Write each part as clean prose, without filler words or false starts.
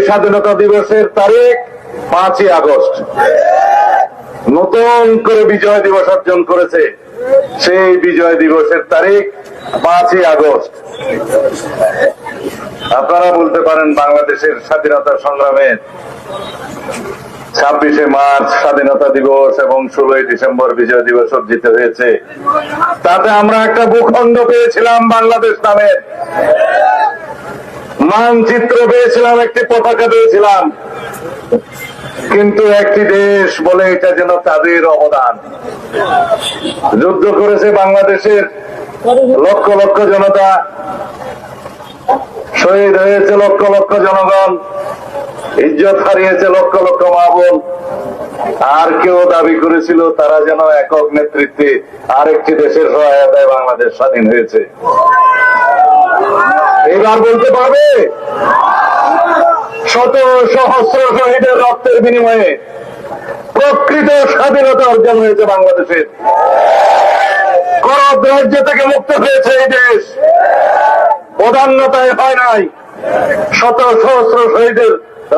স্বাধীনতা দিবসের তারিখ 5ই আগস্ট। নতুন করে বিজয় দিবস অর্জন করেছে, সেই বিজয় দিবসের তারিখ 5ই আগস্ট। আপনারা বলতে পারেন বাংলাদেশের স্বাধীনতা সংগ্রামের 26শে মার্চ স্বাধীনতা দিবস এবং 16ই ডিসেম্বর বিজয় দিবস অর্জিত হয়েছে, তাতে আমরা একটা ভূখণ্ড পেয়েছিলাম, বাংলাদেশ নামের মানচিত্র পেয়েছিলাম, একটি পতাকা পেয়েছিলাম, কিন্তু একটি দেশ বলে এটা যেন তাদের অবদান। যুদ্ধ করেছে বাংলাদেশের লক্ষ লক্ষ জনতা, শহীদ হয়েছে লক্ষ লক্ষ জনগণ, ইজ্জত হারিয়েছে লক্ষ লক্ষ মা বোন। আর কেউ দাবি করেছিল তারা যেন একক নেতৃত্বে আরেকটি দেশের সহায়তায় বাংলাদেশ স্বাধীন হয়েছে। এবার বলতে পারবে শত সহস্র শহীদের রক্তের বিনিময়ে প্রকৃত স্বাধীনতা অর্জন হয়েছে বাংলাদেশের। করদ রাজ্য থেকে মুক্ত হয়েছে এই দেশ, প্রধান্যতায় হয় নাই, শত সহস্র শহীদের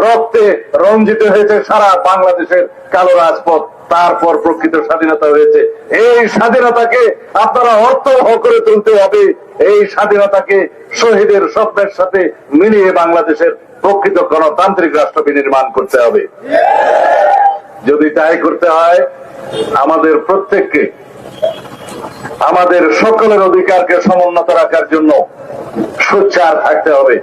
রক্তে রঞ্জিত হয়েছে সারা বাংলাদেশের কালো রাজপথ। তারপর প্রকৃত স্বাধীনতা হয়েছে। এই স্বাধীনতাকে আপনারা অর্থবহ করে তুলতে হবে, এই স্বাধীনতাকে শহীদের স্বপ্নের সাথে মিলিয়ে বাংলাদেশের প্রকৃত গণতান্ত্রিক রাষ্ট্র বিনির্মাণ করতে হবে। যদি তাই করতে হয়, আমাদের প্রত্যেককে আমাদের সকলের অধিকারকে সমুন্নত রাখার জন্য সোচ্চার থাকতে হবে।